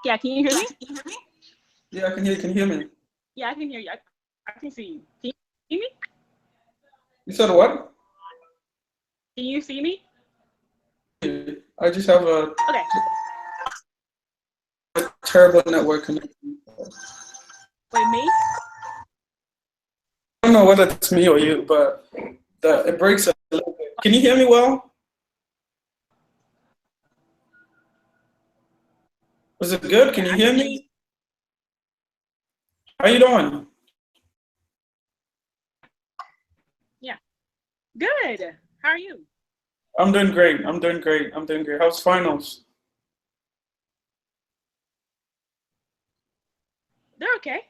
Yeah, can you hear me? Yeah, I can hear you. Can you hear me? Yeah, I can hear you. I can see you. Can you see me? You said what? Can you see me? I just have Okay. a terrible network connection. Wait, me? I don't know whether it's me or you, but it breaks a little bit. Can you hear me well? Was it good? Can Yeah, you I hear can hear you. me? How you doing? Yeah. Good. How are you? I'm doing great. I'm doing great. I'm doing great. How's finals? They're okay.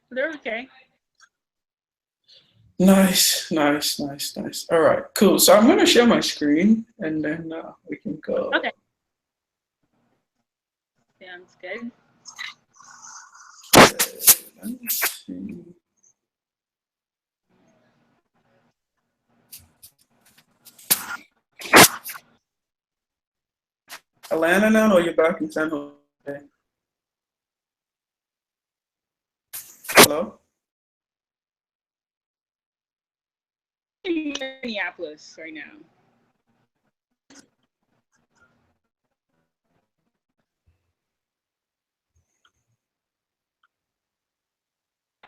They're okay. Nice, nice, nice, nice. All right, cool. So I'm gonna share my screen, and then we can Okay. go. Sounds good. Let me see. Atlanta now, or you're back in San Jose? Hello? I'm in Minneapolis right now.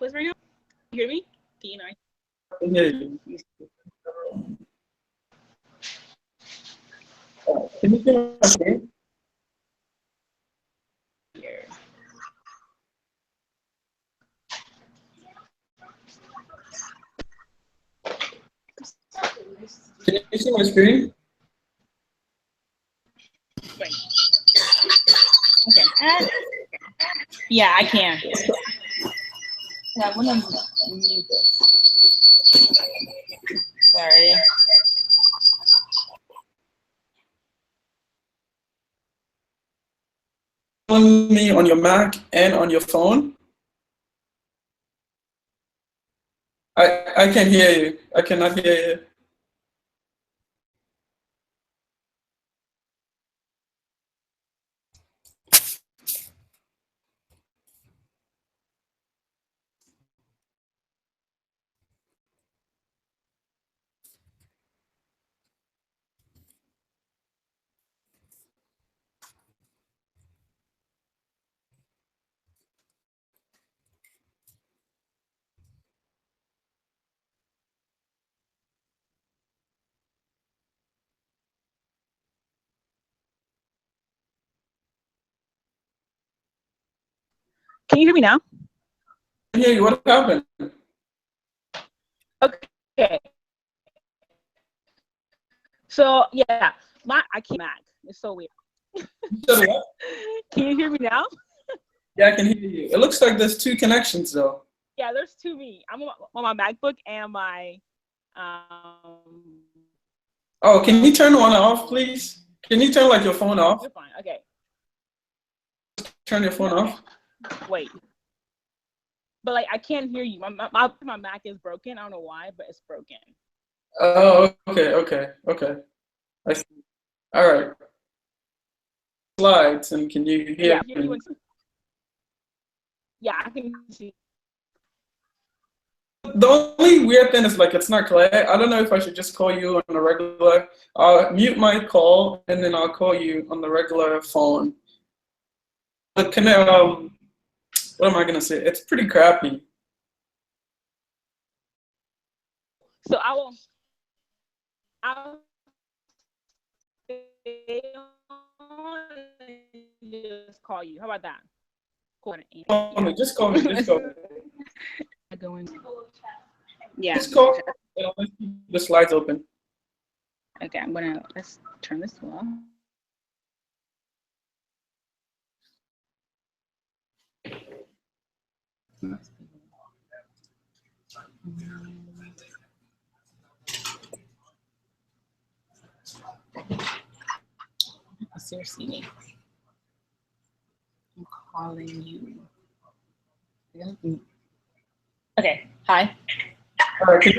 Minneapolis right now? You hear me? Can you know? I can hear you. Can you hear my screen? Here. Can you see my screen? Wait. Okay. Yeah, I can. Yeah, I'm gonna mute this. Sorry. On me on your Mac and on your phone? I can hear you. I cannot hear you. Can you hear me now? I can hear you. What happened? Okay. So yeah, I can't Mac. It's so weird. You said what? Can you hear me now? Yeah, I can hear you. It looks like there's two connections though. Yeah, there's two me. I'm on my MacBook and my um. Oh, can you turn one off, please? Can you turn like your phone off? You're fine. Okay. Turn your phone off. Wait. But like I can't hear you. My Mac is broken. I don't know why, but it's broken. Oh, okay, okay, okay. I see. All right. Slides, and can you Yeah. hear me? Yeah, I can see. The only weird thing is like it's not clear. I don't know if I should just call you on a regular. I'll mute my call and then I'll call you on the regular phone. But what am I gonna say? It's pretty crappy. So I'll stay on and just call you. How about that? Cool. Call me. Just call me. Just call me. Yeah. Just call me. Let's keep the slides open. Okay, let's turn this off. Seriously, I'm calling you. Okay, hi. All right.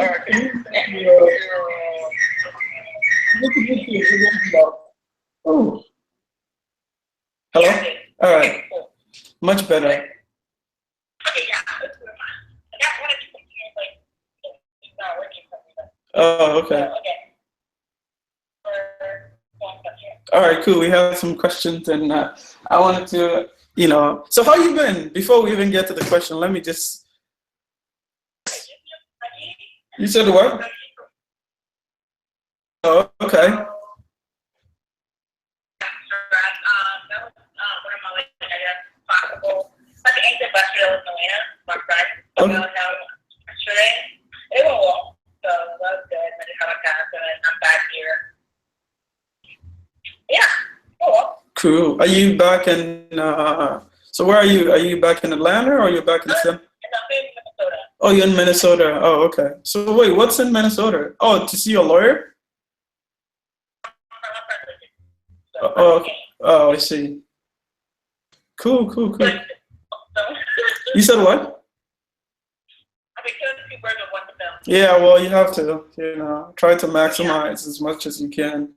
Oh. Hello? All right. Much better. Oh, okay. All right, cool. We have some questions, and I wanted to, so how you been? Before we even get to the question, let me just. You said what? Oh, okay. Okay. Cool. Are you back in? So where are you? Are you back in Atlanta or are you back in San? Oh, you're in Minnesota. Oh, okay. So wait, what's in Minnesota? Oh, to see a lawyer? Oh, oh, I see. Cool, cool, cool. You said what? Yeah, well, you have to, try to maximize as much as you can.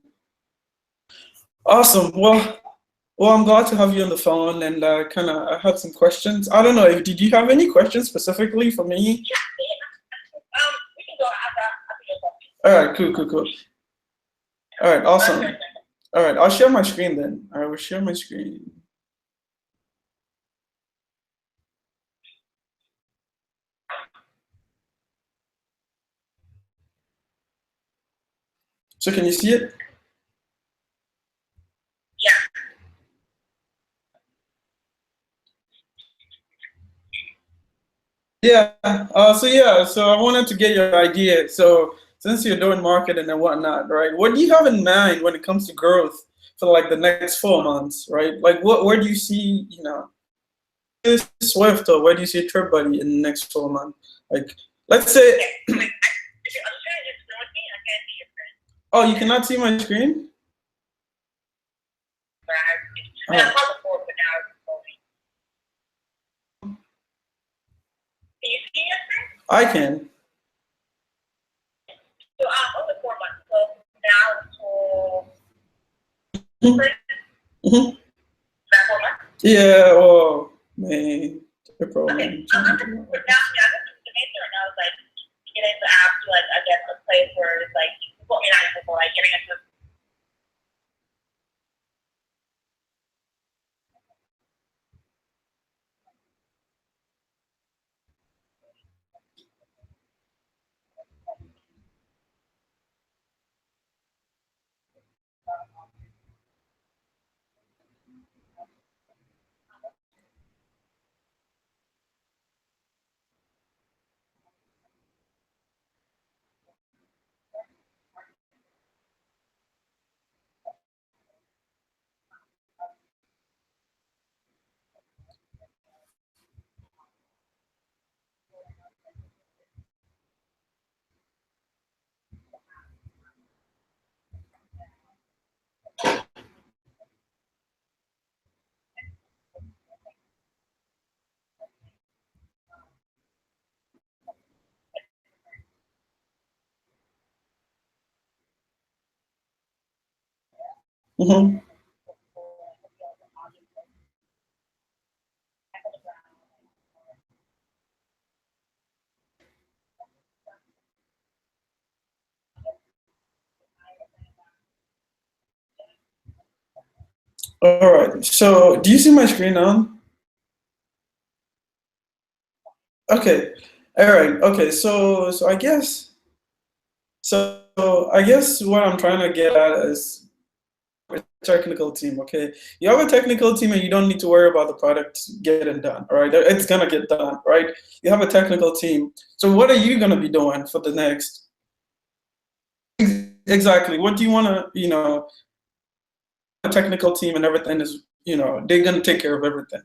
Awesome. Well, I'm glad to have you on the phone, and kind of I had some questions. I don't know if did you have any questions specifically for me? All right, cool, cool, cool. All right, awesome. All right, I'll share my screen then. I will share my screen. So can you see it? Yeah. So I wanted to get your idea. So since you're doing marketing and whatnot, right? What do you have in mind when it comes to growth for like the next 4 months, right? Like where do you see, this Swift or where do you see TripBuddy in the next 4 months? Like, let's say, oh, you cannot see my screen? Oh, I can. Mhm. Yeah, oh, May, April, May, June, July. Mhm. All right. So, do you see my screen now? Okay. All right. Okay. So I guess what I'm trying to get at is a technical team. Okay. You have a technical team, and you don't need to worry about the product getting done. All right. It's gonna get done. Right. You have a technical team. So, what are you gonna be doing for the next? Exactly. What do you want to? A technical team and everything is. They're gonna take care of everything.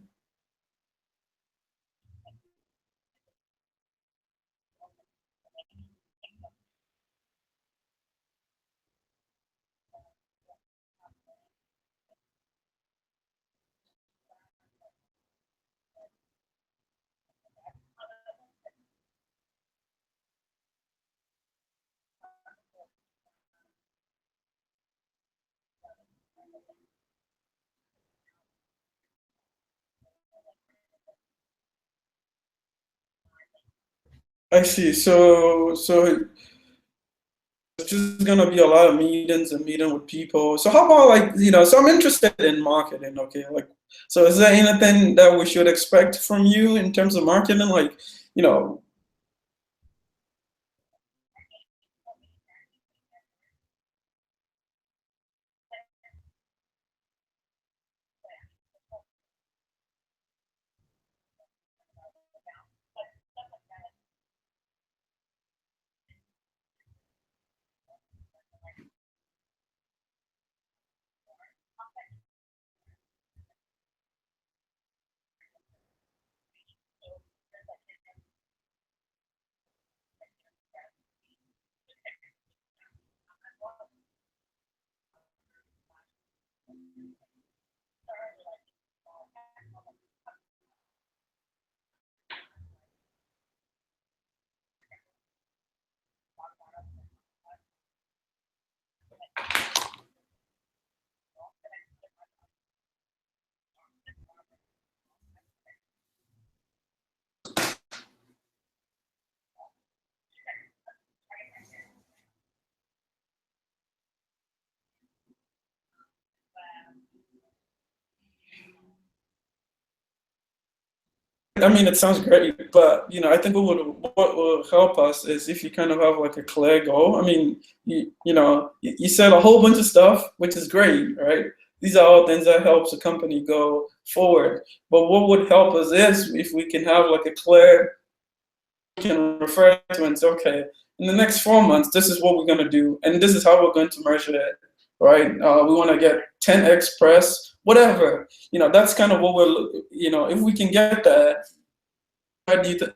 I see. So it's just gonna be a lot of meetings and meeting with people. So how about like, so I'm interested in marketing, okay? Like, so is there anything that we should expect from you in terms of marketing? Like, you know, I mean, it sounds great, but I think what will help us is if you kind of have like a clear goal. I mean, you said a whole bunch of stuff, which is great, right? These are all things that helps a company go forward. But what would help us is if we can have like a clear, we can refer to and say, okay, in the next 4 months, this is what we're going to do, and this is how we're going to measure it, right? We want to get 10x press, whatever. That's kind of what if we can get that, how do you think?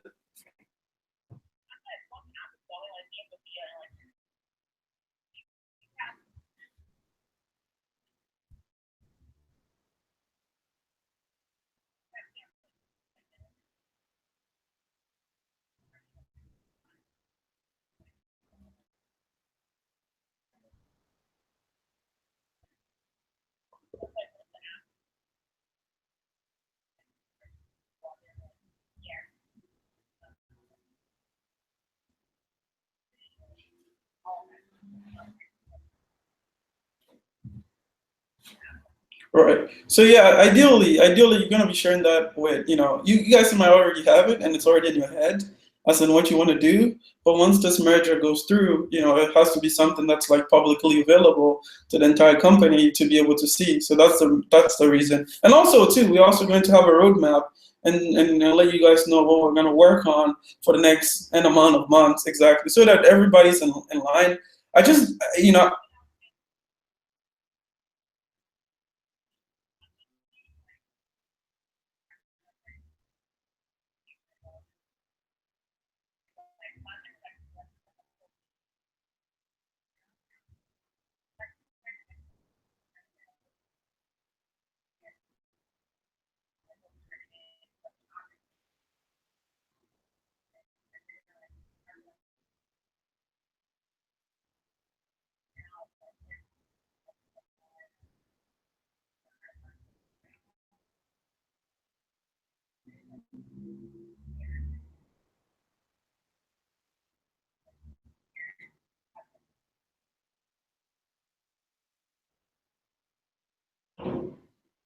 Right. So yeah, ideally, you're gonna be sharing that with, you guys might already have it and it's already in your head as in what you want to do. But once this merger goes through, it has to be something that's like publicly available to the entire company to be able to see. So that's the reason. And also too, we're also going to have a roadmap and let you guys know what we're gonna work on for the next n amount of months exactly, so that everybody's in line. I just,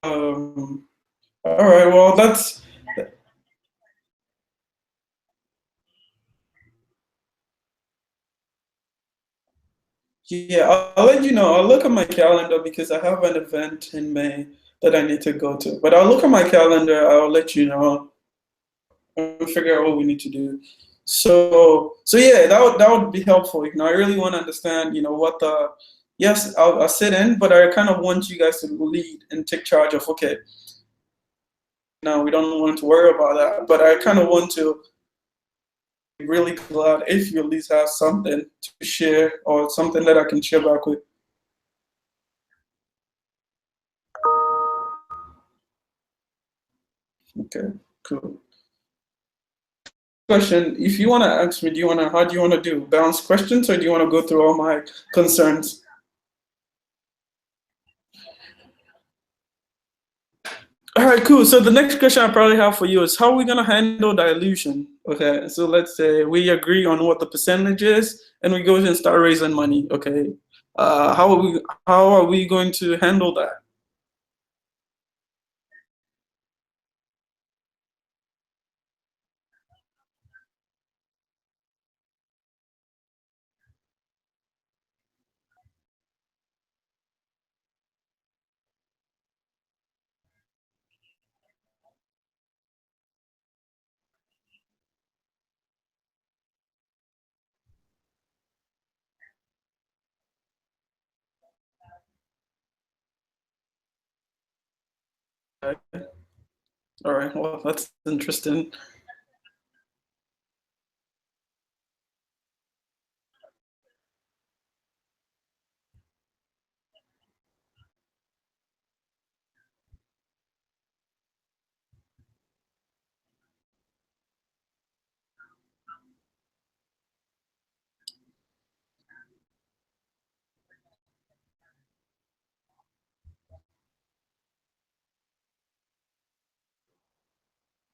um, all right, well, yeah, I'll let you know. I'll look at my calendar because I have an event in May that I need to go to. But I'll look at my calendar. I'll let you know and figure out what we need to do. So yeah, that would be helpful. I really want to understand, what the yes, I'll sit in, but I kind of want you guys to lead and take charge of. Okay, now we don't want to worry about that, but I kind of want to be really glad if you at least have something to share or something that I can share back with. Okay, cool. Question, if you want to ask me, how do you want to do? Bounce questions or do you want to go through all my concerns? All right, cool. So the next question I probably have for you is how are we gonna handle dilution? Okay, so let's say we agree on what the percentage is, and we go and start raising money. Okay, how are we going to handle that? Okay. All right. Well, that's interesting.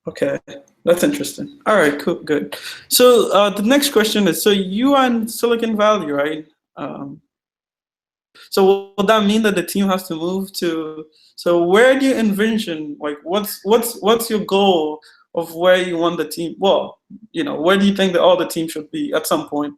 Okay, that's interesting. All right, cool, good. So the next question is: so you are in Silicon Valley, right? Um, so would that mean that the team has to move to? So where do you envision? Like, what's your goal of where you want the team? Well, where do you think that all the team should be at some point?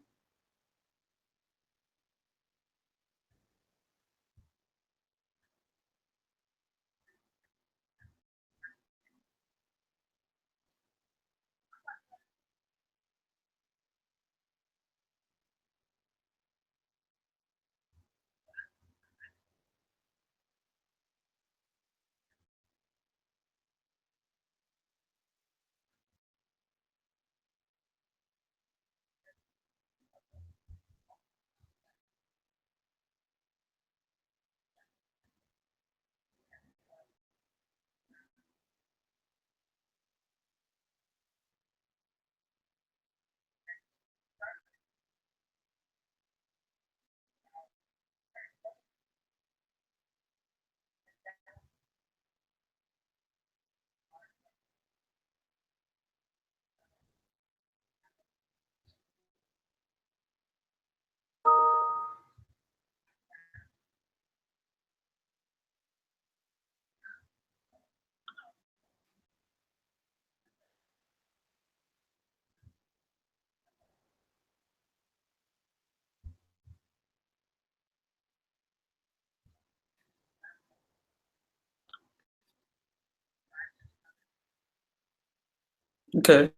Okay.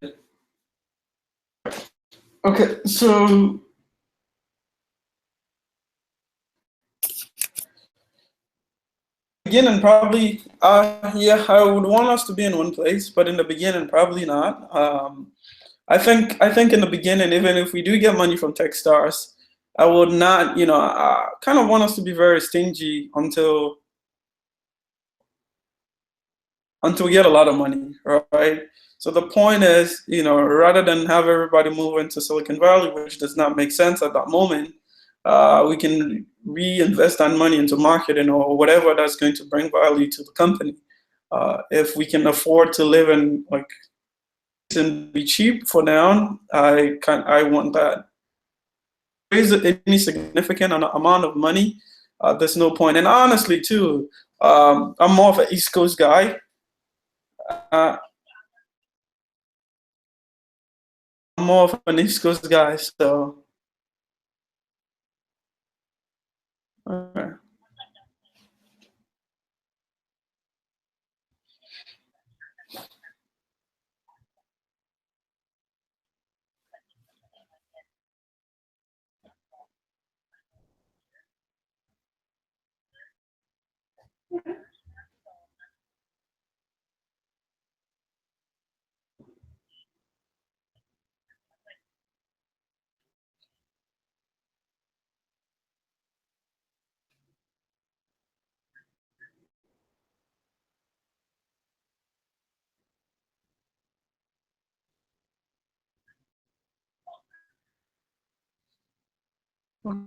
Okay. So beginning probably, yeah, I would want us to be in one place, but in the beginning probably not. I think in the beginning, even if we do get money from Techstars, I would not, kind of want us to be very stingy until we get a lot of money, right? So the point is, rather than have everybody move into Silicon Valley, which does not make sense at that moment, we can reinvest that money into marketing or whatever that's going to bring value to the company. If we can afford to live in like and be cheap for now, I want that. Raise any significant amount of money, there's no point. And honestly, too, I'm more of an East Coast guy. Uh, I'm more of an East Coast guy, so okay.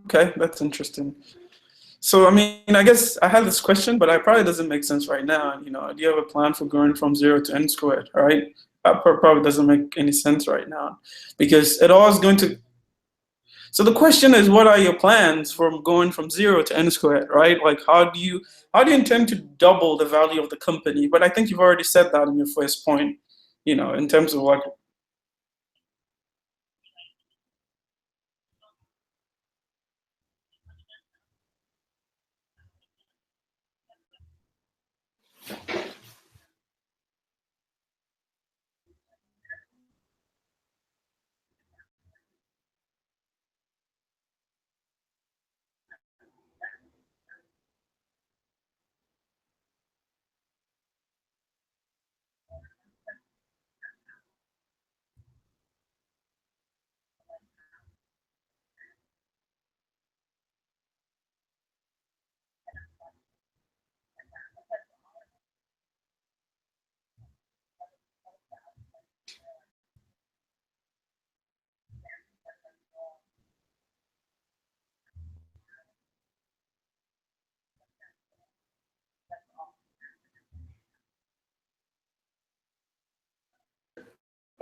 Okay, that's interesting. So, I mean, I guess I had this question, but it probably doesn't make sense right now. Do you have a plan for going from zero to n squared, right? That probably doesn't make any sense right now because it all is going to. So the question is, what are your plans from going from zero to n squared, right? Like, how do you intend to double the value of the company? But I think you've already said that in your first point, in terms of like,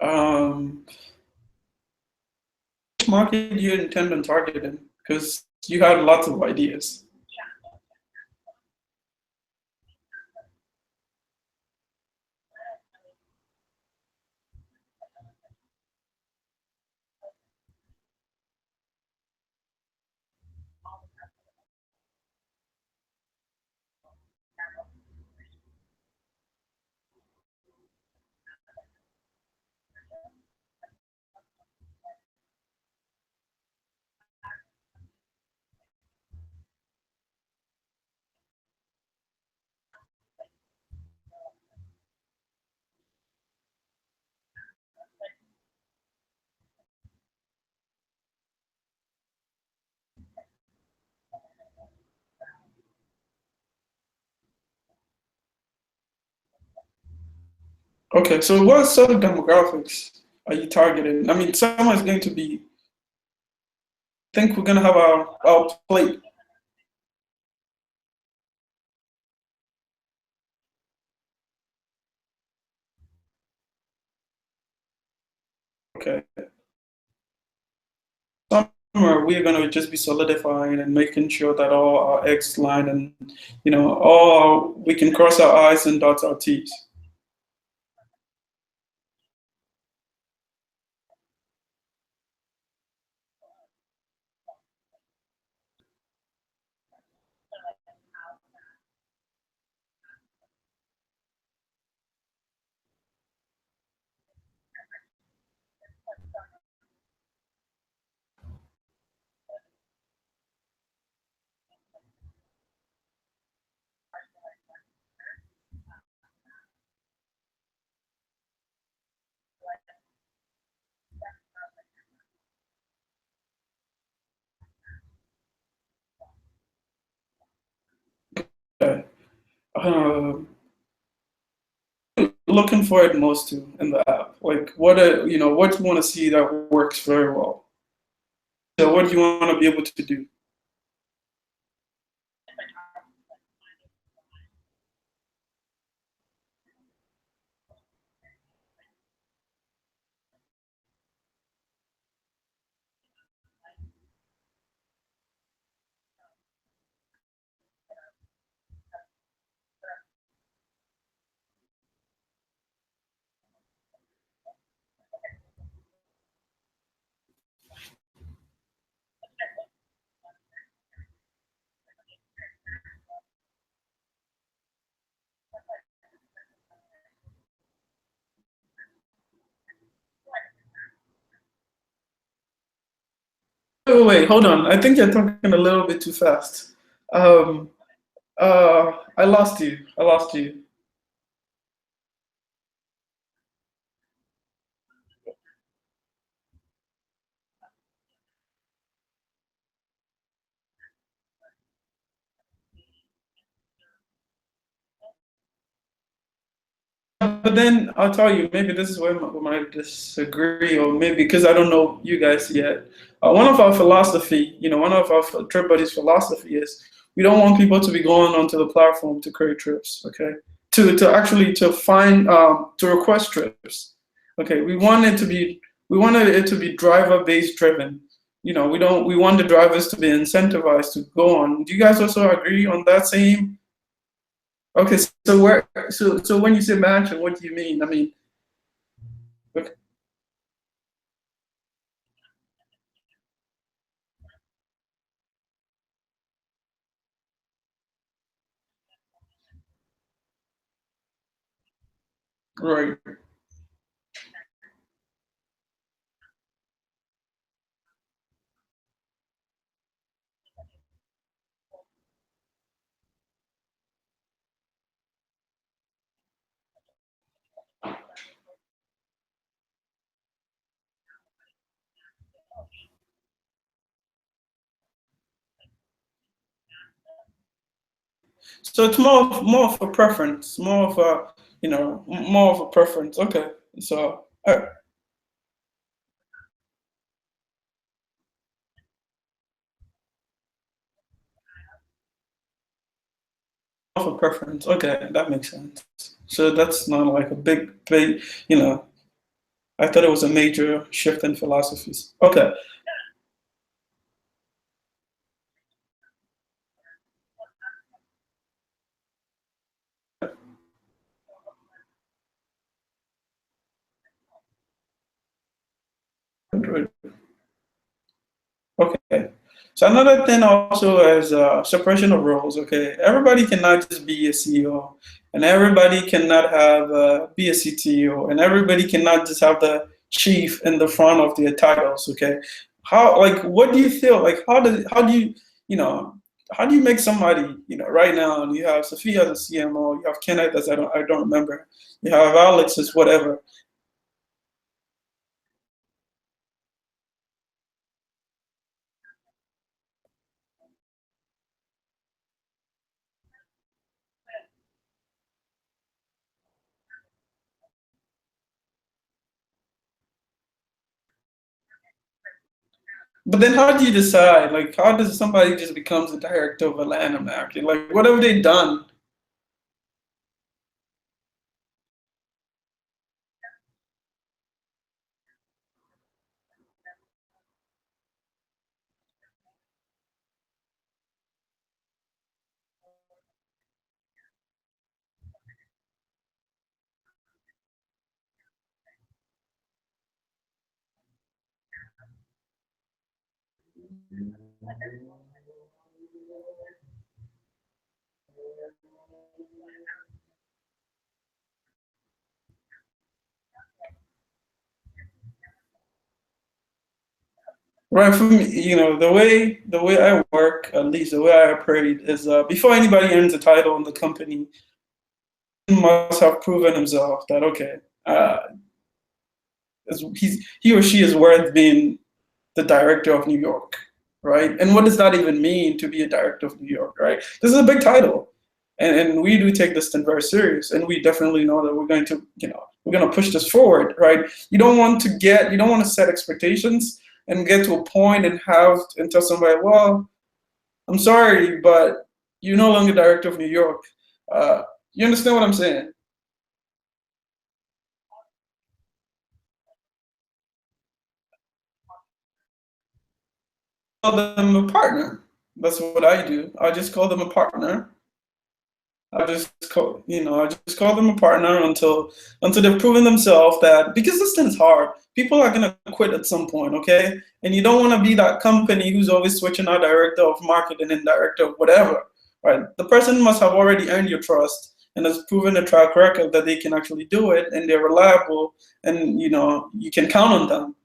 um, which market do you intend on targeting? Because you had lots of ideas. Okay, so what sort of demographics are you targeting? I mean, someone's going to be. Think we're gonna have our plate. Okay, somewhere we're gonna just be solidifying and making sure that all our eggs line and all we can cross our I's and dot our T's. Okay. Um, Looking for it most to in the app. Like what you want to see that works very well. So what do you want to be able to do? Wait, hold on. I think you're talking a little bit too fast. Um, I lost you. I lost you. But then I'll tell you, maybe this is where we might disagree, or maybe because I don't know you guys yet. One of our philosophy, one of our trip buddies' philosophy is we don't want people to be going onto the platform to create trips, okay? To actually to find to request trips. Okay, we wanted it to be driver based driven. You know, we want the drivers to be incentivized to go on. Do you guys also agree on that same? Okay, so so when you say matching, what do you mean? I mean, okay, right. So it's more of a preference, more of a more of a preference. Okay, so of a preference. Okay, that makes sense. So that's not like a big, you know. I thought it was a major shift in philosophies. Okay, okay. So another thing also is separation of roles. Okay, everybody cannot just be a CEO, and everybody cannot have be a CTO, and everybody cannot just have the chief in the front of their titles. Okay, how like what do you feel like? How do you you know how do you make somebody right now? You have Sophia as a CMO, you have Kenneth as I don't remember, you have Alex as whatever. But then how do you decide? Like, how does somebody just becomes the director of Atlanta market? Like, what have they done? Right, for me, the way I work, at least the way I operate, is before anybody earns a title in the company, he must have proven himself that okay, uh, he or she is worth being the director of New York, right? And what does that even mean to be a director of New York, right? This is a big title, and we do take this thing very serious, and we definitely know that we're going to push this forward, right? You don't want to set expectations and get to a point and tell somebody, well, I'm sorry, but you're no longer director of New York. Uh, you understand what I'm saying? Call them a partner. That's what I do. I just call them a partner. I just call them a partner until they've proven themselves that because this thing is hard, people are gonna quit at some point, okay? And you don't want to be that company who's always switching out director of marketing and director of whatever, right? The person must have already earned your trust and has proven a track record that they can actually do it and they're reliable and you can count on them.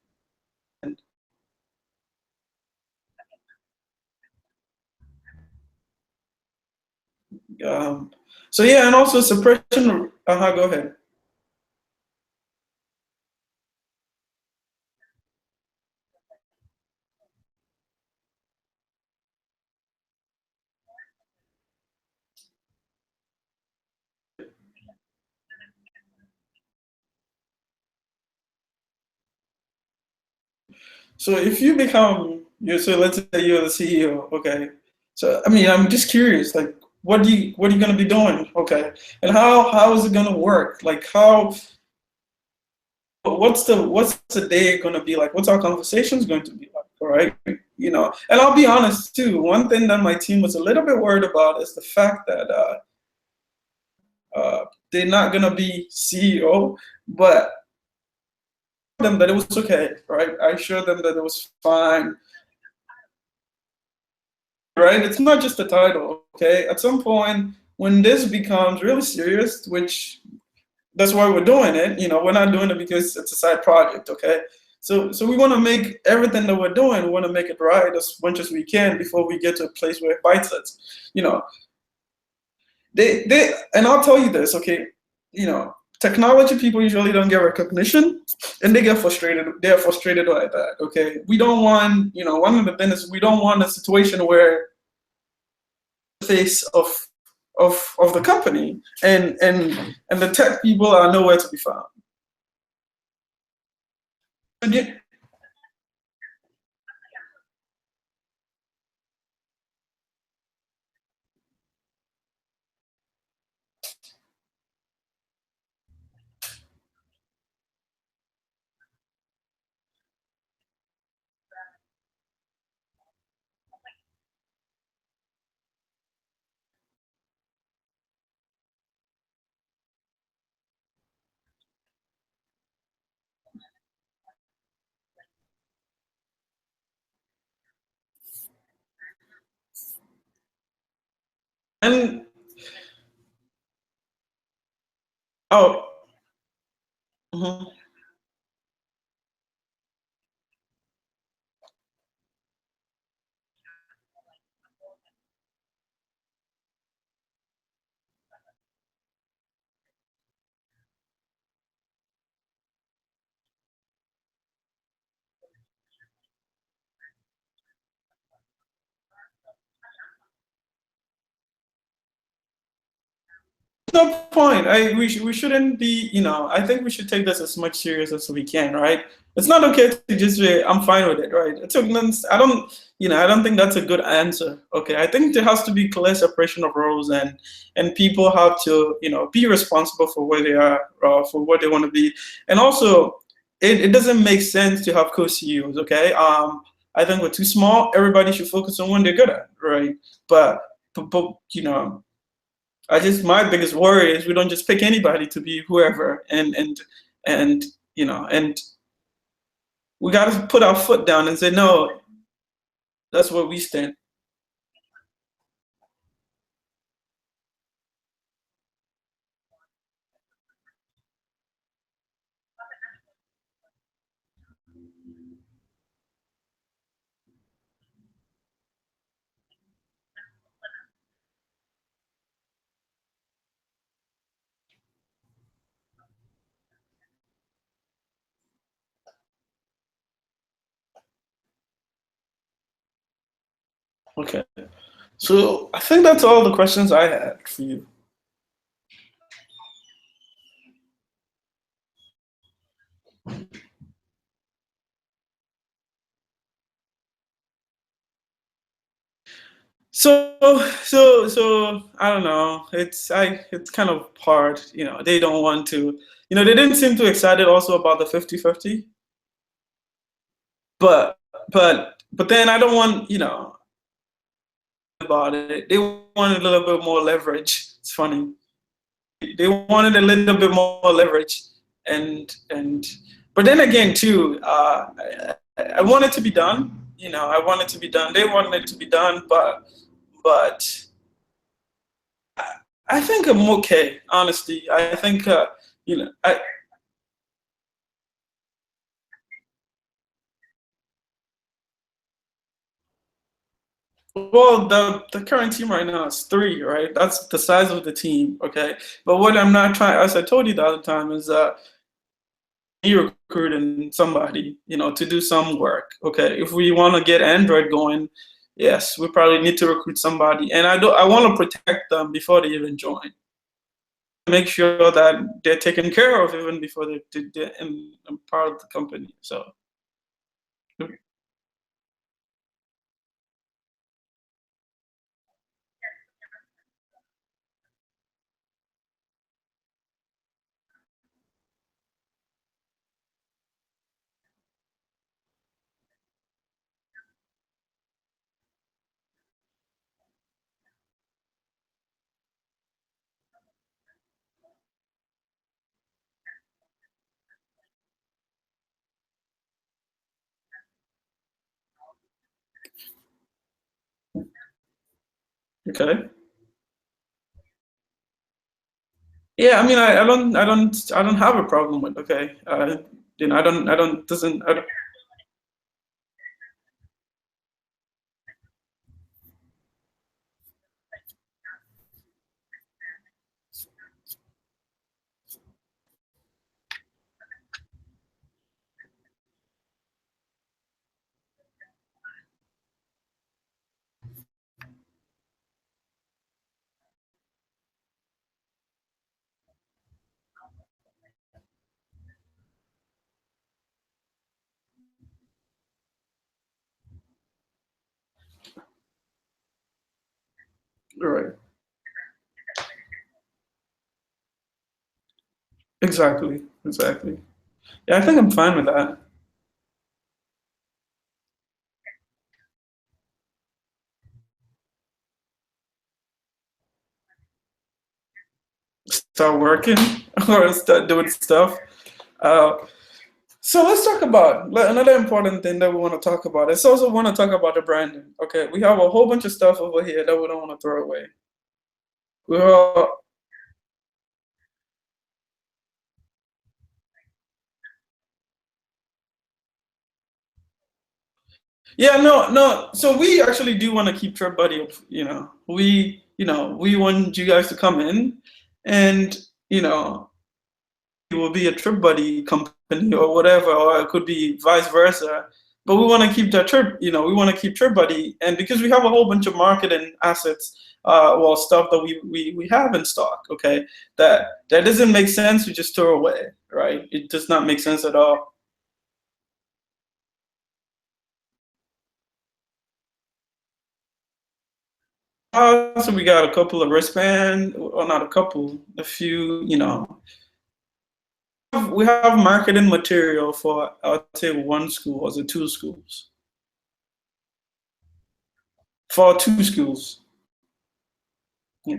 Um, so yeah, and also suppression. Go ahead. So if you become you so let's say you're the CEO, okay, So I mean, I'm just curious, like, what are you gonna be doing? Okay, and how is it gonna work? Like, how what's the day gonna be like? What's our conversations going to be like? All right, and I'll be honest too. One thing that my team was a little bit worried about is the fact that they're not gonna be CEO, but them that it was okay, right? I showed them that it was fine, right? It's not just a title, okay? At some point, when this becomes really serious, which that's why we're doing it, we're not doing it because it's a side project, okay? So we want to make everything that we're doing, we want to make it right as much as we can before we get to a place where it bites us. You know, and I'll tell you this, okay? Technology people usually don't get recognition, and they get frustrated. They're frustrated by that. Okay, we don't want, one of the things is we don't want a situation where the face of the company and the tech people are nowhere to be found. And oh, mhm. No point. We shouldn't be. I think we should take this as much serious as we can, right? It's not okay to just say I'm fine with it, right? I don't think that's a good answer. Okay, I think there has to be clear separation of roles, and people have to be responsible for where they are, for what they want to be, and also it doesn't make sense to have co-CEOs. Okay, I think we're too small. Everybody should focus on what they're good at, right? But but my biggest worry is we don't just pick anybody to be whoever, and and we got to put our foot down and say no. That's where we stand. Okay, so I think that's all the questions I had for you. So I don't know. It's kind of hard. They don't want to. They didn't seem too excited also about the 50-50. But but then I don't want about it. They wanted a little bit more leverage. It's funny. They wanted a little bit more leverage, and but then again too, I want it to be done. I want it to be done. They wanted it to be done, but I think I'm okay. Honestly, I think I well, the current team right now is three, right? That's the size of the team, okay. But what I'm not trying, as I told you the other time, is you recruiting somebody, to do some work. Okay, if we want to get Android going, yes, we probably need to recruit somebody, and I want to protect them before they even join. Make sure that they're taken care of even before they're in part of the company. So. Okay. Yeah, I mean, I don't have a problem with. Okay. I don't, doesn't, I don't, right. Exactly. Exactly. Yeah, I think I'm fine with that. Start working or start doing stuff. Uh, so let's talk about another important thing that we want to talk about. It's also want to talk about the branding. Okay, we have a whole bunch of stuff over here that we don't want to throw away. We're all, yeah, no, no. So we actually do want to keep Trip Buddy. We want you guys to come in, and you know, it will be a trip buddy company or whatever, or it could be vice versa. But we want to keep that trip, we want to keep trip buddy, and because we have a whole bunch of marketing assets, well, stuff that we have in stock, okay, that doesn't make sense to just throw away, right? It does not make sense at all. So we got a couple of wristband, or not a couple, a few, we have marketing material for, I'd say, one school or the two schools. For two schools. Yeah.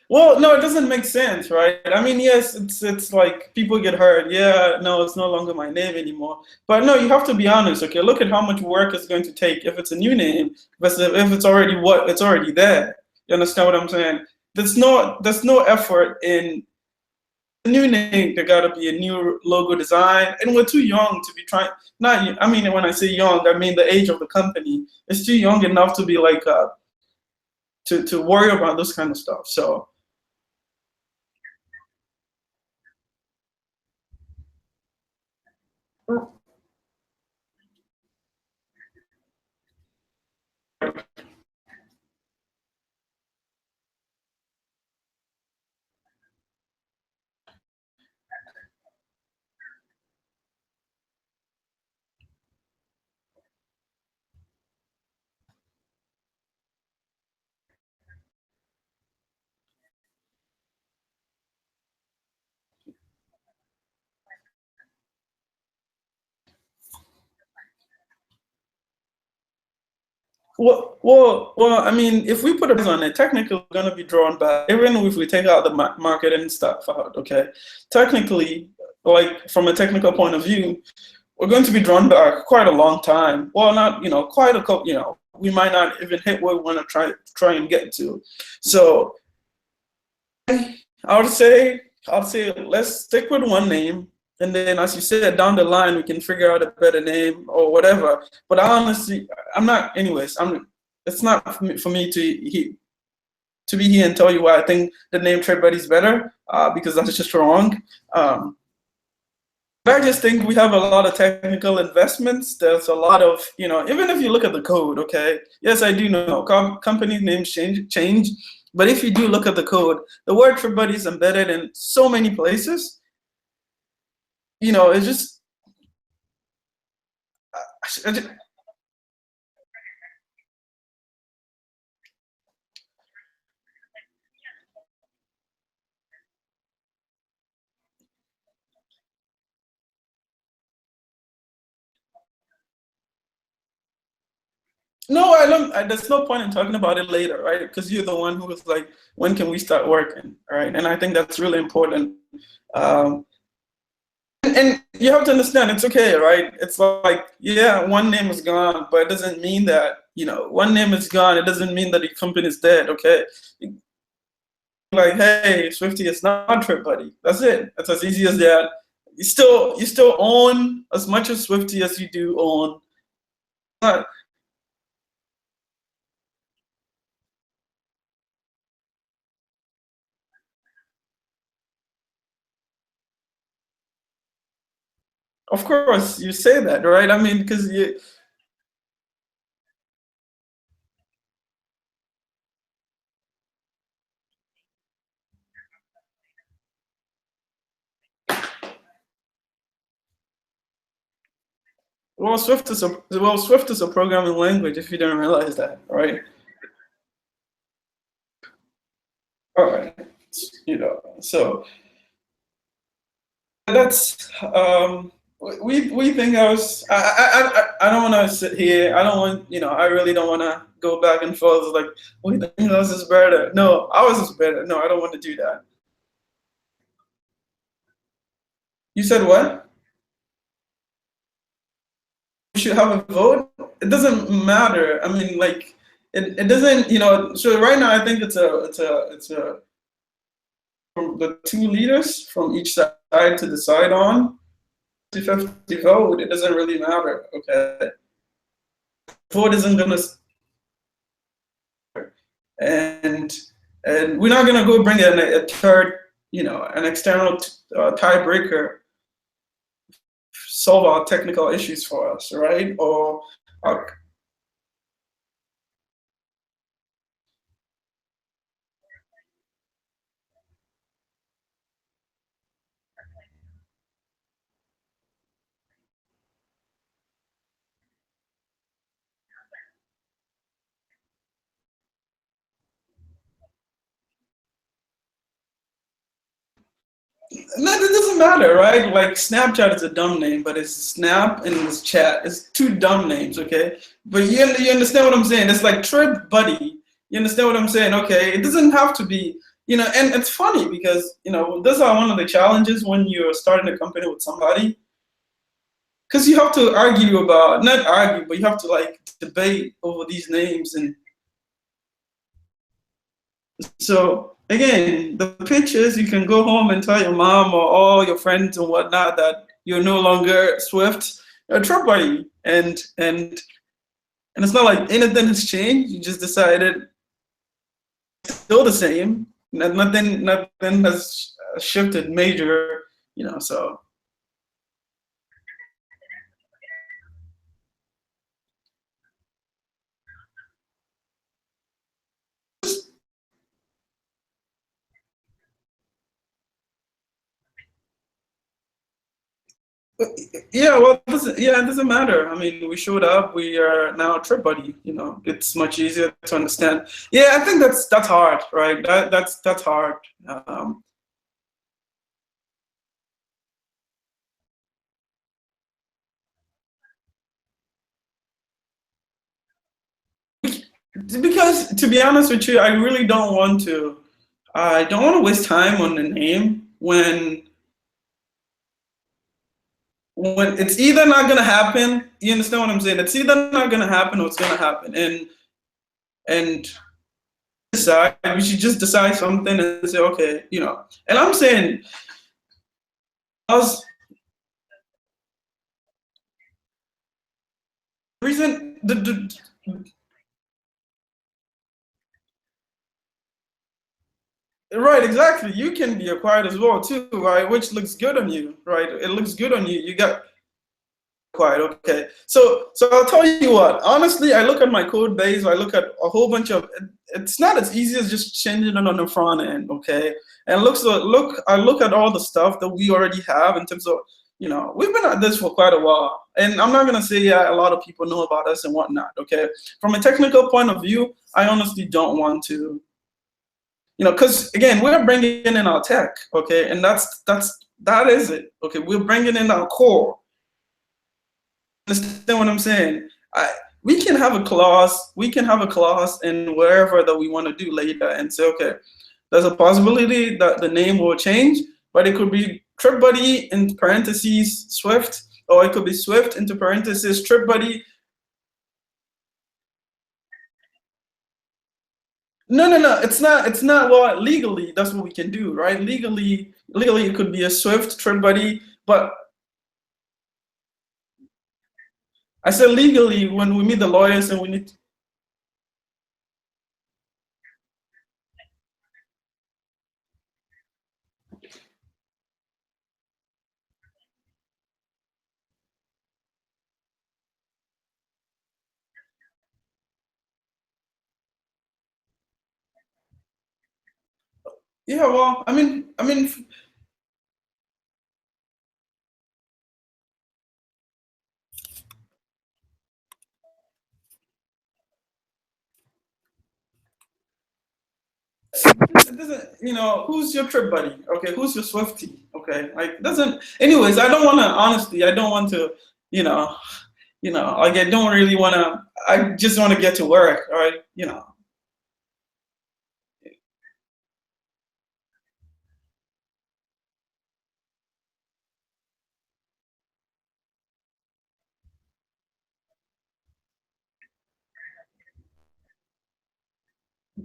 Well, no, it doesn't make sense, right? I mean, yes, it's like people get hurt. Yeah, no, it's no longer my name anymore. But no, you have to be honest. Okay, look at how much work it's going to take if it's a new name versus if it's already it's already there. You understand what I'm saying? There's no effort in the new name. There got to be a new logo design, and we're too young to be trying. Not, I mean, when I say young, I mean the age of the company. It's too young enough to be like to worry about this kind of stuff. So. Well. I mean, if we put a price on it, technically, we're going to be drawn back. Even if we take out the market and stuff out, okay. Technically, like from a technical point of view, we're going to be drawn back quite a long time. Well, not quite a couple. We might not even hit where we want to try and get to. So I would say let's stick with one name, and then, as you said, down the line we can figure out a better name or whatever. But I honestly, I'm not. Anyways, I'm. It's not for me to be here and tell you why I think the name Trade Buddy is better, because that's just wrong. But I just think we have a lot of technical investments. There's a lot of, even if you look at the code, okay, yes, I do know company names change, but if you do look at the code, the word for buddy is embedded in so many places. It's just, I just No, I don't. There's no point in talking about it later, right? Because you're the one who was like, when can we start working, right? And I think that's really important. Um, and you have to understand, it's okay, right? It's like, yeah, one name is gone, but it doesn't mean that, one name is gone. It doesn't mean that the company is dead, okay? Like, hey, Swifty is not Trip Buddy. That's it. That's as easy as that. You still own as much of Swifty as you do own. Of course, you say that, right? I mean, because you, Swift is a programming language. If you didn't realize that, right? All right, so that's we think I was. I don't want to sit here. I don't want, I really don't want to go back and forth like we think ours is better. No, ours is better. No, I don't want to do that. You said what? We should have a vote. It doesn't matter. I mean, like, it doesn't. So right now, I think it's a from the two leaders from each side to decide on 50-50 vote. It doesn't really matter. Okay, vote isn't gonna, and we're not gonna go bring in a third, an external tiebreaker, solve our technical issues for us, right? Or no, it doesn't matter, right? Like Snapchat is a dumb name, but it's Snap and it's Chat. It's two dumb names, okay? But you understand what I'm saying? It's like Trip Buddy. You understand what I'm saying? Okay, it doesn't have to be, and it's funny because those are one of the challenges when you're starting a company with somebody, because you have to argue about, not argue, but you have to like debate over these names. And so again, the pitch is you can go home and tell your mom or all your friends and whatnot that you're no longer Swift, you're a Trump buddy, and it's not like anything has changed. You just decided it's still the same. Nothing has shifted major, So yeah, well, it doesn't matter. I mean, we showed up. We are now a trip buddy. It's much easier to understand. Yeah, I think that's hard, right? That's hard. Because to be honest with you, I really don't want to. I don't want to waste time on the name when it's either not gonna happen. You understand what I'm saying? It's either not gonna happen or it's gonna happen, and decide. We should just decide something and say, okay, And I'm saying, us reason the right, exactly. You can be acquired as well too, right? Which looks good on you, right? It looks good on you. You got acquired, okay. So I'll tell you what. Honestly, I look at my code base. I look at a whole bunch of. It's not as easy as just changing it on the front end, okay. And I look at all the stuff that we already have in terms of, we've been at this for quite a while, and I'm not gonna say, yeah, a lot of people know about us and whatnot, okay. From a technical point of view, I honestly don't want to, because again, we're bringing in our tech, okay, and that is it, okay. We're bringing in our core. Understand what I'm saying? we can have a clause. We can have a clause in wherever that we want to do later, and say, okay, there's a possibility that the name will change, but it could be TripBuddy in parentheses Swift, or it could be Swift into parentheses TripBuddy. No, no, no. It's not. It's not. Well, legally, that's what we can do, right? Legally, it could be a Swift TripBuddy, but I said legally when we meet the lawyers and we need. Yeah, well, I mean, it doesn't. Who's your trip buddy? Okay, who's your Swifty? Okay, like it doesn't. Anyways, I don't want to. Honestly, I don't want to. You know, like I don't really want to. I just want to get to work. All right,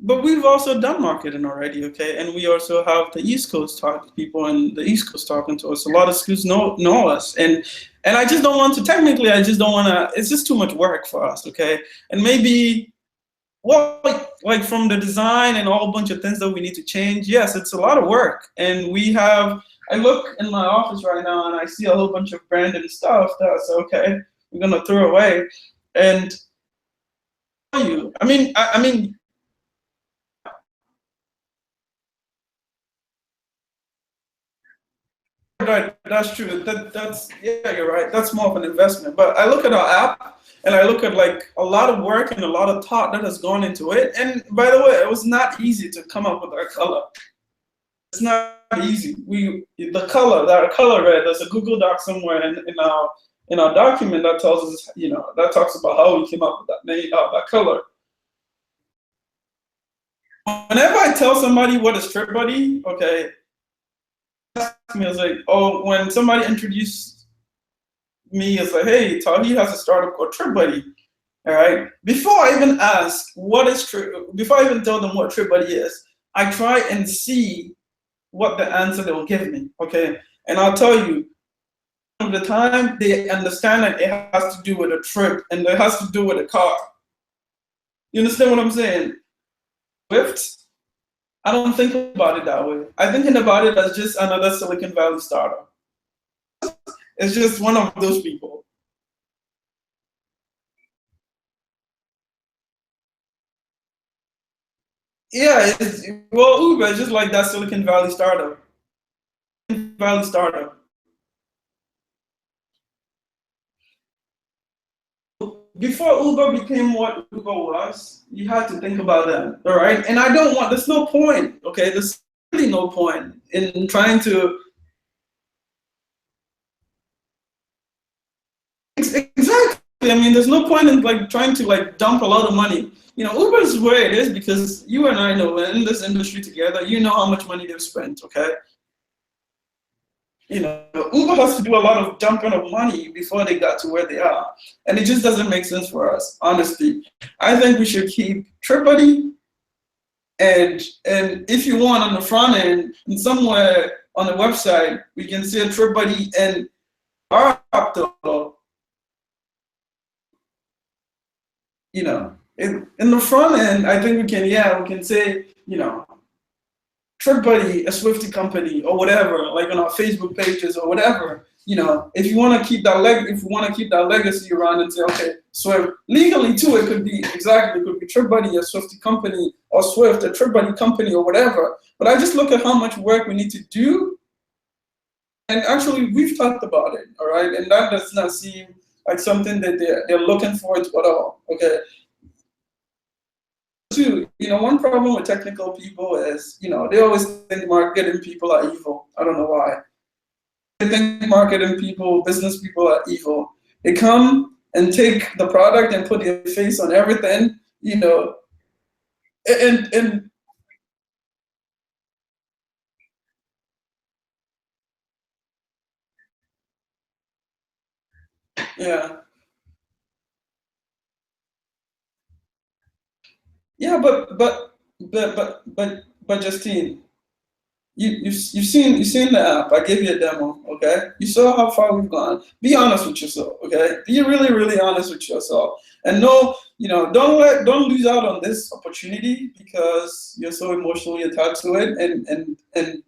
But we've also done marketing already, okay? And we also have the East Coast talk people and the East Coast talking to us. A lot of schools know us, and I just don't want to. Technically, I just don't want to. It's just too much work for us, okay? And maybe, well, like from the design and all a bunch of things that we need to change. Yes, it's a lot of work, and we have. I look in my office right now, and I see a whole bunch of branded stuff that's okay. We're gonna throw away, and you. I mean, right, that's true. That's yeah, you're right. That's more of an investment. But I look at our app and I look at like a lot of work and a lot of thought that has gone into it. And by the way, it was not easy to come up with our color. It's not easy. The color, that color red, there's a Google Doc somewhere in our document that tells us, that talks about how we came up with that name, that color. Whenever I tell somebody what is Trip Buddy, okay, me, I was like, oh, when somebody introduced me, it's like, hey, Tahi has a startup called TripBuddy. All right. Before I even ask what is Trip, before I even tell them what TripBuddy is, I try and see what the answer they will give me. Okay. And I'll tell you, of the time they understand that it has to do with a trip and it has to do with a car. You understand what I'm saying? Swift, I don't think about it that way. I think about it as just another Silicon Valley startup. It's just one of those people. Yeah, well, Uber is just like that Silicon Valley startup. Valley startup. Before Uber became what Uber was, you had to think about that, all right? And I don't want. There's no point, okay? There's really no point in trying to. Exactly. I mean, there's no point in like trying to like dump a lot of money. Uber is where it is because you and I know we're in this industry together. You know how much money they've spent, okay? Uber has to do a lot of dumping of money before they got to where they are. And it just doesn't make sense for us, honestly. I think we should keep TripBuddy and if you want on the front end and somewhere on the website, we can see a TripBuddy and our app though, in the front end, I think we can say, TripBuddy, a Swifty company or whatever, like on our Facebook pages or whatever. If you want to keep that if you want to keep that legacy around and say, okay, Swift legally too, it could be exactly, it could be TripBuddy, a Swifty company, or Swift, a TripBuddy company, or whatever. But I just look at how much work we need to do, and actually we've talked about it, all right, and that does not seem like something that they're looking forward to at all. Okay, too, one problem with technical people is, they always think marketing people are evil. I don't know why. They think marketing people, business people are evil. They come and take the product and put your face on everything, you know, and yeah, yeah, but Justine, you've seen the app. I gave you a demo, okay? You saw how far we've gone. Be honest with yourself, okay? Be really honest with yourself, and no, don't lose out on this opportunity because you're so emotionally attached to it, and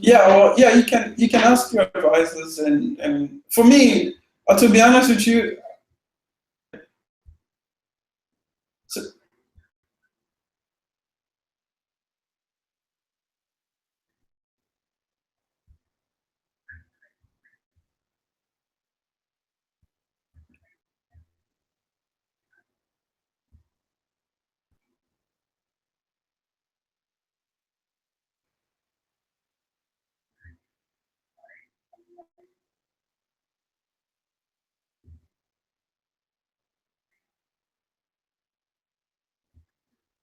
yeah, well, yeah, you can ask your advisors, and for me, to be honest with you, so,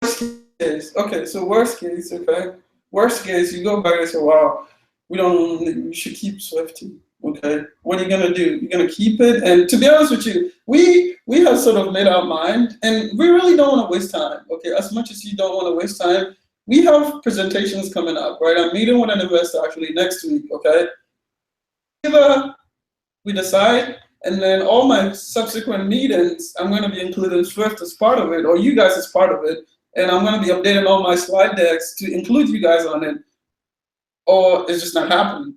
worst case, okay, so worst case, okay, worst case, you go back and say, wow, we should keep Swifte, okay? What are you gonna do? You're gonna keep it? And to be honest with you, we have sort of made our mind, and we really don't want to waste time, okay? As much as you don't want to waste time, we have presentations coming up, right? I'm meeting with an investor actually next week, okay? Either we decide, and then all my subsequent meetings, I'm going to be including Swift as part of it, or you guys as part of it, and I'm going to be updating all my slide decks to include you guys on it, or it's just not happening.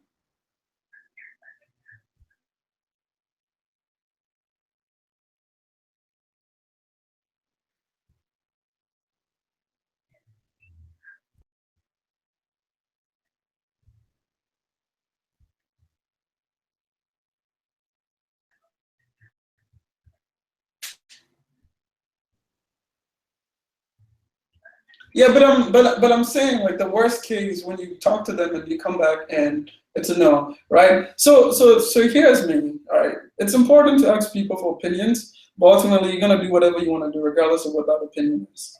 Yeah, but I'm saying like the worst case when you talk to them and you come back and it's a no, right? So here's me, all right? It's important to ask people for opinions, but ultimately you're gonna do whatever you want to do, regardless of what that opinion is.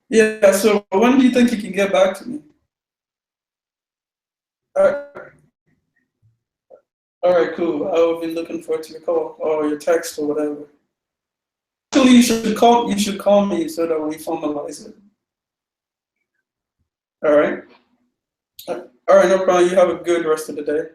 Yeah. So when do you think you can get back to me? All right, cool. I will be looking forward to your call or your text or whatever. Actually, you should call me so that we formalize it. All right. All right, no problem. You have a good rest of the day.